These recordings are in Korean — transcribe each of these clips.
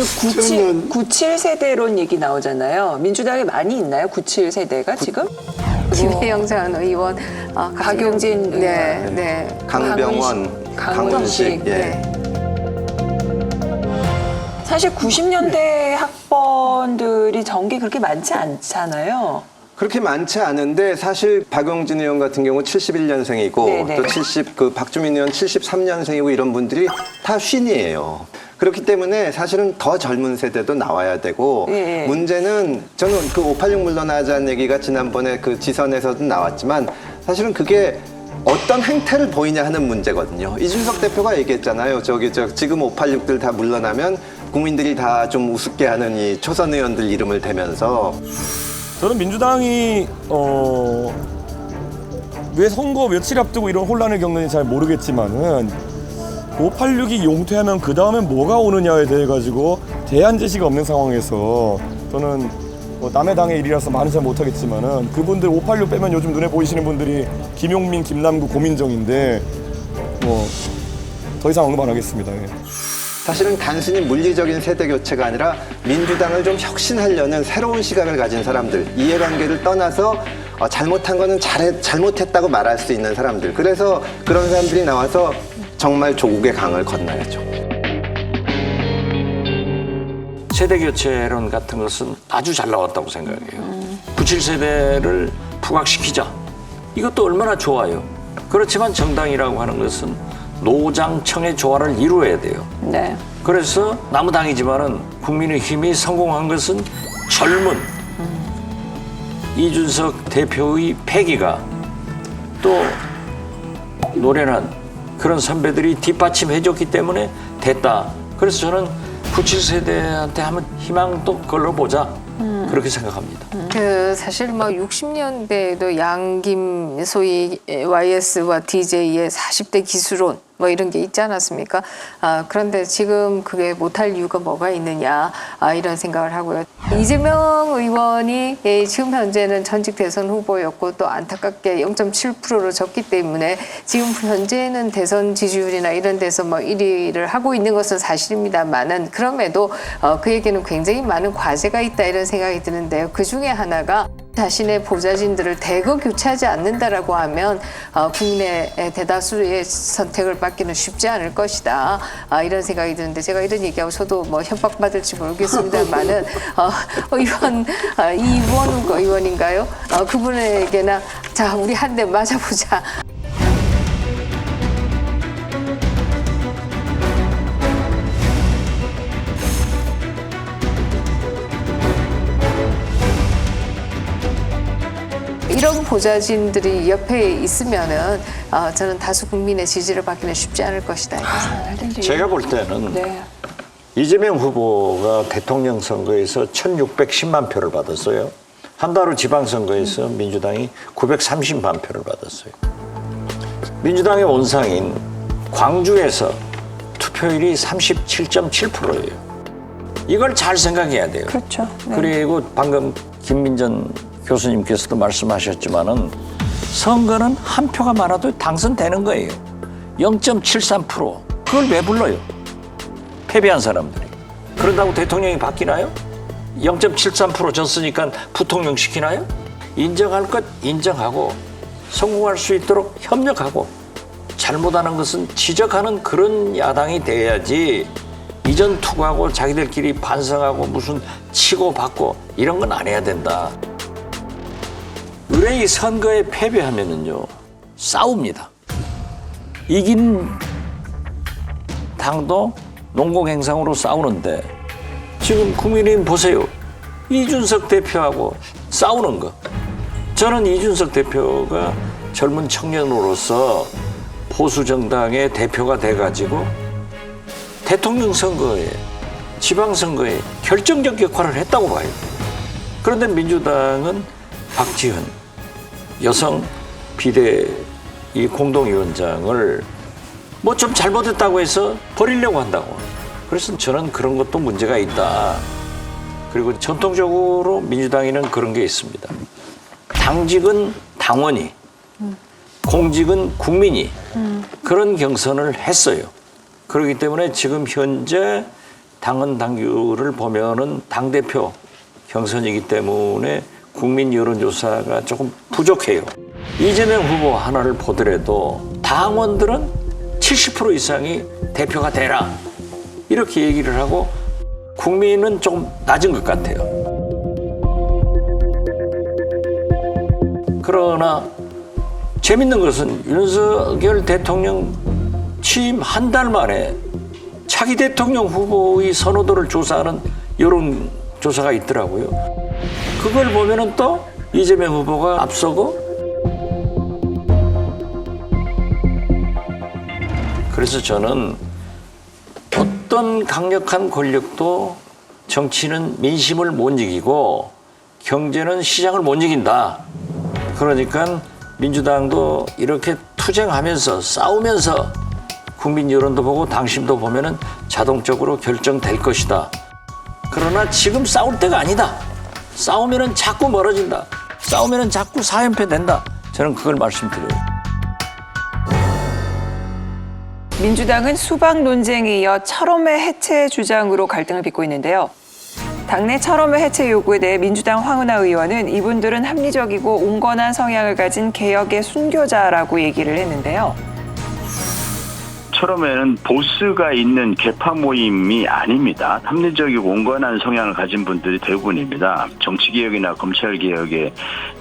지금 97세대론 얘기 나오잖아요. 민주당에 많이 있나요? 97세대가 지금? 김혜영전 의원, 박용진 네, 의원. 네. 강병원, 강훈식. 네. 사실 90년대 학번들이 전개 그렇게 많지 않잖아요. 그렇게 많지 않은데 사실 박용진 의원 같은 경우 71년생이고 네네. 또 박주민 의원 73년생이고 이런 분들이 다 쉰이에요. 그렇기 때문에 사실은 더 젊은 세대도 나와야 되고 예. 문제는 저는 그 586 물러나자는 얘기가 지난번에 그 지선에서도 나왔지만 사실은 그게 어떤 행태를 보이냐 하는 문제거든요. 이준석 대표가 얘기했잖아요. 지금 586들 다 물러나면 국민들이 다 좀 우습게 하는 이 초선 의원들 이름을 대면서 저는 민주당이 왜 선거 며칠 앞두고 이런 혼란을 겪는지 잘 모르겠지만은 586이 용퇴하면 그 다음에 뭐가 오느냐에 대해 가지고 대안 제시가 없는 상황에서 저는 남의 당의 일이라서 말은 잘 못하겠지만은 그분들 586 빼면 요즘 눈에 보이시는 분들이 김용민, 김남구, 고민정인데 더 이상 언급 안 하겠습니다. 예. 사실은 단순히 물리적인 세대 교체가 아니라 민주당을 좀 혁신하려는 새로운 시각을 가진 사람들, 이해관계를 떠나서 잘못한 거는 잘못했다고 말할 수 있는 사람들. 그래서 그런 사람들이 나와서 정말 조국의 강을 건너야죠. 세대교체론 같은 것은 아주 잘 나왔다고 생각해요. 97세대를 부각시키자. 이것도 얼마나 좋아요. 그렇지만 정당이라고 하는 것은 노장청의 조화를 이루어야 돼요. 네. 그래서 남우당이지만은 국민의힘이 성공한 것은 젊은 이준석 대표의 패기가 또 노련한 그런 선배들이 뒷받침해줬기 때문에 됐다. 그래서 저는 97세대한테 한번 희망도 걸러보자. 그렇게 생각합니다. 사실 60년대에도 양김 소위 YS와 DJ의 40대 기수론 이런 게 있지 않았습니까? 그런데 지금 그게 못할 이유가 뭐가 있느냐 이런 생각을 하고요. 이재명 의원이 지금 현재는 전직 대선 후보였고 또 안타깝게 0.7%로 졌기 때문에 지금 현재는 대선 지지율이나 이런 데서 1위를 하고 있는 것은 사실입니다만은 그럼에도 그에게는 굉장히 많은 과제가 있다 이런 생각이 드는데요. 그 중에 하나가 자신의 보좌진들을 대거 교체하지 않는다라고 하면 국민의 대다수의 선택을 받기는 쉽지 않을 것이다. 이런 생각이 드는데 제가 이런 얘기하고 저도 협박받을지 모르겠습니다만은 이원우 의원인가요? 그분에게나 자 우리 한 대 맞아보자. 이런 보좌진들이 옆에 있으면은 저는 다수 국민의 지지를 받기는 쉽지 않을 것이다. 제가 볼 때는 네. 이재명 후보가 대통령 선거에서 1,610만 표를 받았어요. 한 달 후 지방선거에서 민주당이 930만 표를 받았어요. 민주당의 원상인 광주에서 투표율이 37.7%예요. 이걸 잘 생각해야 돼요. 그렇죠. 네. 그리고 방금 김민전 교수님께서도 말씀하셨지만은 선거는 한 표가 많아도 당선되는 거예요. 0.73%. 그걸 왜 불러요? 패배한 사람들이. 그런다고 대통령이 바뀌나요? 0.73% 졌으니까 부통령 시키나요? 인정할 것 인정하고 성공할 수 있도록 협력하고 잘못하는 것은 지적하는 그런 야당이 돼야지 이전 투구하고 자기들끼리 반성하고 무슨 치고받고 이런 건 안 해야 된다. 의뢰이 선거에 패배하면은요 싸웁니다. 이긴 당도 농공행상으로 싸우는데 지금 국민의힘 보세요. 이준석 대표하고 싸우는 거. 저는 이준석 대표가 젊은 청년으로서 보수 정당의 대표가 돼가지고 대통령 선거에 지방선거에 결정적 역할을 했다고 봐요. 그런데 민주당은 박지원 여성 비대 이 공동위원장을 좀 잘못했다고 해서 버리려고 한다고. 그래서 저는 그런 것도 문제가 있다. 그리고 전통적으로 민주당에는 그런 게 있습니다. 당직은 당원이, 공직은 국민이 그런 경선을 했어요. 그렇기 때문에 지금 현재 당헌 당규를 보면은 당대표 경선이기 때문에 국민 여론조사가 조금 부족해요. 이재명 후보 하나를 보더라도 당원들은 70% 이상이 대표가 되라 이렇게 얘기를 하고 국민은 조금 낮은 것 같아요. 그러나 재밌는 것은 윤석열 대통령 취임 한 달 만에 차기 대통령 후보의 선호도를 조사하는 여론조사가 있더라고요. 그걸 보면은 또 이재명 후보가 앞서고, 그래서 저는 어떤 강력한 권력도 정치는 민심을 못 이기고 경제는 시장을 못 이긴다. 그러니까 민주당도 이렇게 투쟁하면서 싸우면서 국민 여론도 보고 당심도 보면은 자동적으로 결정될 것이다. 그러나 지금 싸울 때가 아니다. 싸우면은 자꾸 멀어진다. 싸우면은 자꾸 사연패 된다. 저는 그걸 말씀드려요. 민주당은 수박 논쟁에 이어 철험회 해체 주장으로 갈등을 빚고 있는데요. 당내 철험회 해체 요구에 대해 민주당 황운하 의원은 이분들은 합리적이고 온건한 성향을 가진 개혁의 순교자라고 얘기를 했는데요. 철험회는 보스가 있는 개파 모임이 아닙니다. 합리적이고 온건한 성향을 가진 분들이 대부분입니다. 정치개혁이나 검찰개혁의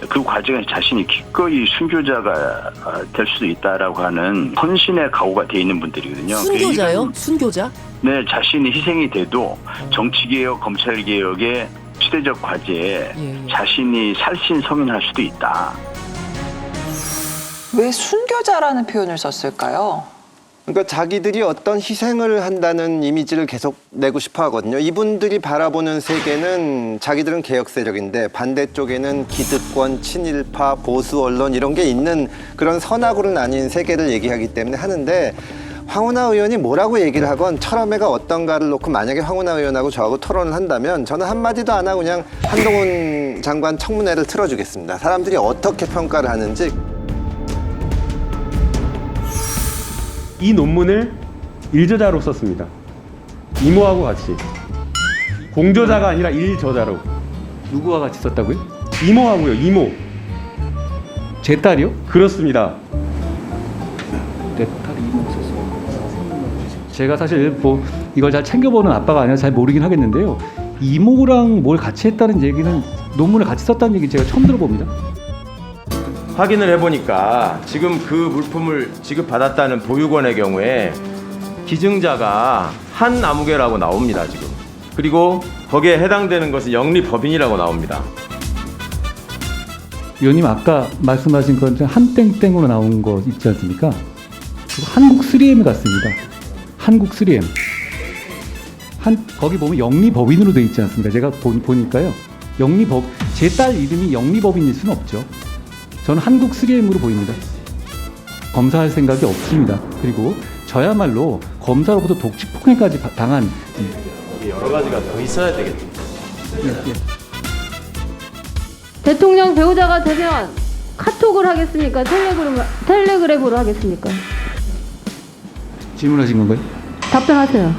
그 과정에 자신이 기꺼이 순교자가 될 수도 있다라고 하는 헌신의 각오가 돼 있는 분들이거든요. 순교자요? 순교자? 네, 자신이 희생이 돼도 정치개혁, 검찰개혁의 시대적 과제에 자신이 살신성인할 수도 있다. 왜 순교자라는 표현을 썼을까요? 그러니까 자기들이 어떤 희생을 한다는 이미지를 계속 내고 싶어 하거든요. 이분들이 바라보는 세계는 자기들은 개혁 세력인데 반대쪽에는 기득권, 친일파, 보수 언론 이런 게 있는 그런 선악으로 나뉜 세계를 얘기하기 때문에 하는데, 황운하 의원이 뭐라고 얘기를 하건 철험회가 어떤가를 놓고 만약에 황운하 의원하고 저하고 토론을 한다면 저는 한마디도 안 하고 그냥 한동훈 장관 청문회를 틀어주겠습니다. 사람들이 어떻게 평가를 하는지. 이 논문을 일저자로 썼습니다. 이모하고 같이. 공저자가 아니라 일저자로. 누구와 같이 썼다고요? 이모하고요. 이모. 제 딸이요? 그렇습니다. 내 딸이 이모 썼어요. 제가 사실 뭐 이걸 잘 챙겨보는 아빠가 아니라 잘 모르긴 하겠는데요. 이모랑 뭘 같이 했다는 얘기는, 논문을 같이 썼다는 얘기 제가 처음 들어봅니다. 확인을 해보니까 지금 그 물품을 지급받았다는 보육원의 경우에 기증자가 한 아무개라고 나옵니다, 지금. 그리고 거기에 해당되는 것은 영리법인이라고 나옵니다. 위원님 아까 말씀하신 건 한땡땡으로 나온 거 있지 않습니까? 한국 3M 같습니다. 한국 3M. 거기 보면 영리법인으로 되어 있지 않습니까? 제가 보니까요. 제 딸 이름이 영리법인일 수는 없죠. 저는 한국 3M으로 보입니다. 검사할 생각이 없습니다. 그리고 저야말로 검사로부터 독직폭행까지 당한 여러 가지가 더 있어야 되겠죠. 대통령 배우자가 되면 카톡을 하겠습니까? 텔레그램으로 하겠습니까? 질문하신 건가요? 답변하세요.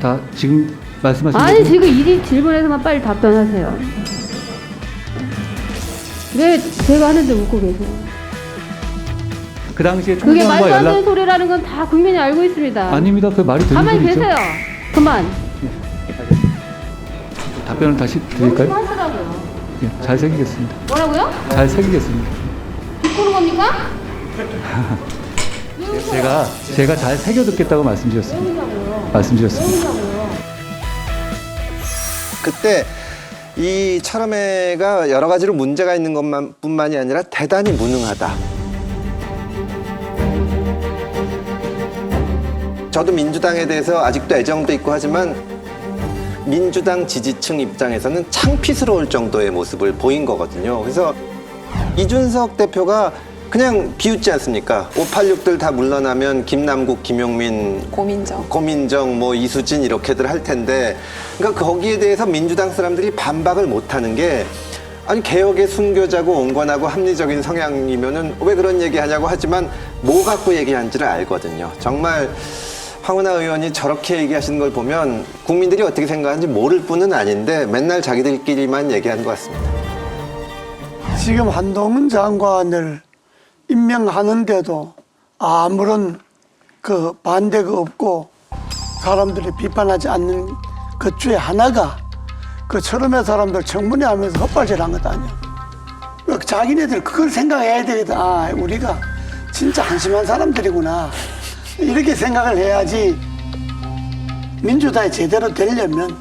다 지금 말씀하신 아니 거죠? 지금 이 질문에서만 빨리 답변하세요. 왜 제가 하는데 웃고 계세요? 그 당시에 그게 총장과 말도 안 되는 소리라는 건 다 국민이 알고 있습니다. 아닙니다. 그 말이 되는 가만히 소리죠. 계세요. 그만. 답변을 다시 드릴까요? 하시라고요. 예, 잘 새기겠습니다. 뭐라고요? 잘 새기겠습니다. 비꼬는 겁니까? 제가 잘 새겨 듣겠다고 말씀드렸습니다. 그때 이 철험회가 여러 가지로 문제가 있는 것뿐만이 아니라 대단히 무능하다. 저도 민주당에 대해서 아직도 애정도 있고 하지만 민주당 지지층 입장에서는 창피스러울 정도의 모습을 보인 거거든요. 그래서 이준석 대표가 그냥 비웃지 않습니까? 586들 다 물러나면 김남국, 김용민, 고민정, 뭐 이수진 이렇게들 할 텐데, 그러니까 거기에 대해서 민주당 사람들이 반박을 못하는 게, 아니 개혁의 순교자고 온건하고 합리적인 성향이면은 왜 그런 얘기하냐고 하지만 뭐 갖고 얘기한지를 알거든요. 정말 황운하 의원이 저렇게 얘기하시는 걸 보면 국민들이 어떻게 생각하는지 모를 뿐은 아닌데 맨날 자기들끼리만 얘기하는 것 같습니다. 지금 한동훈 장관을 임명하는데도 아무런 그 반대가 없고 사람들이 비판하지 않는 것 중에 하나가 그 철험의 사람들 청문회 하면서 헛발질한 것 아니야. 자기네들 그걸 생각해야 되겠다. 아, 우리가 진짜 한심한 사람들이구나. 이렇게 생각을 해야지 민주당이 제대로 되려면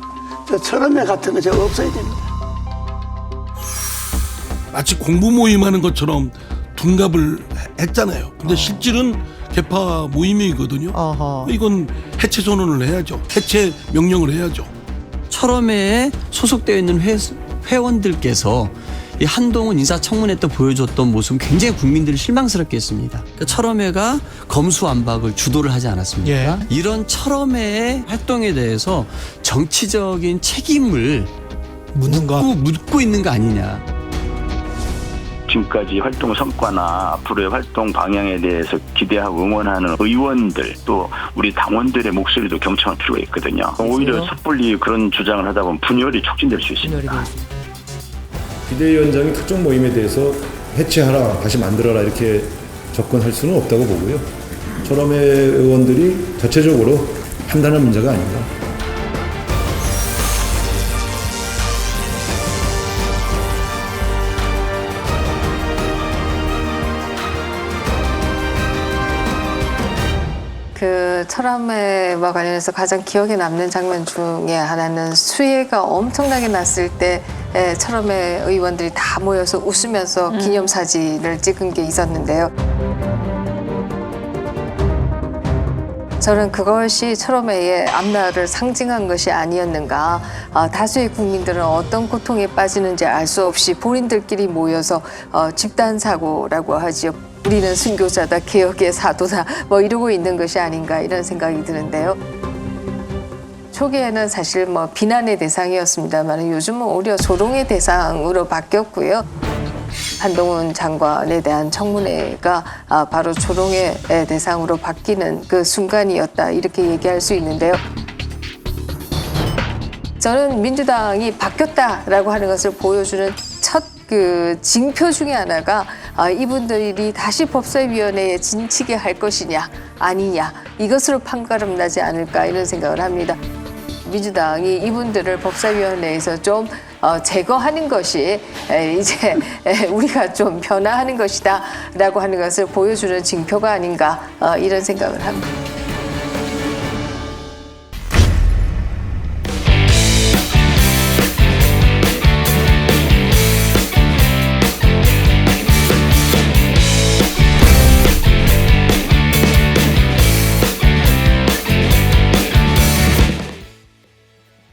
저 철험회 같은 거 저 없어야 됩니다. 마치 공부 모임하는 것처럼 둔갑을 했잖아요. 근데 실질은 개파 모임이거든요. 이건 해체 선언을 해야죠. 해체 명령을 해야죠. 철험회에 소속되어 있는 회원들께서 이 한동훈 인사청문회 때 보여줬던 모습은 굉장히 국민들이 실망스럽게 했습니다. 그러니까 철험회가 검수완박을 주도를 하지 않았습니까? 이런 철험회의 활동에 대해서 정치적인 책임을 묻고 있는 거 아니냐. 지금까지 활동 성과나 앞으로의 활동 방향에 대해서 기대하고 응원하는 의원들 또 우리 당원들의 목소리도 경청할 필요가 있거든요. 오히려 섣불리 그런 주장을 하다 보면 분열이 촉진될 수 있습니다. 비대위원장이 특정 모임에 대해서 해체하라, 다시 만들어라 이렇게 접근할 수는 없다고 보고요. 철험회 의원들이 자체적으로 판단할 문제가 아닌가. 그 철험회와 관련해서 가장 기억에 남는 장면 중에 하나는 수해가 엄청나게 났을 때 철험회 의원들이 다 모여서 웃으면서 기념사진을 찍은 게 있었는데요. 저는 그것이 철험회의 앞날을 상징한 것이 아니었는가. 다수의 국민들은 어떤 고통에 빠지는지 알 수 없이 본인들끼리 모여서 집단 사고라고 하지요. 우리는 순교자다, 개혁의 사도다, 뭐 이러고 있는 것이 아닌가 이런 생각이 드는데요. 초기에는 사실 뭐 비난의 대상이었습니다만 요즘은 오히려 조롱의 대상으로 바뀌었고요. 한동훈 장관에 대한 청문회가 바로 조롱의 대상으로 바뀌는 그 순간이었다 이렇게 얘기할 수 있는데요. 저는 민주당이 바뀌었다라고 하는 것을 보여주는 첫 그 징표 중에 하나가 이분들이 다시 법사위원회에 진치게 할 것이냐 아니냐 이것으로 판가름 나지 않을까 이런 생각을 합니다. 민주당이 이분들을 법사위원회에서 좀 제거하는 것이 이제 우리가 좀 변화하는 것이다라고 하는 것을 보여주는 징표가 아닌가 이런 생각을 합니다.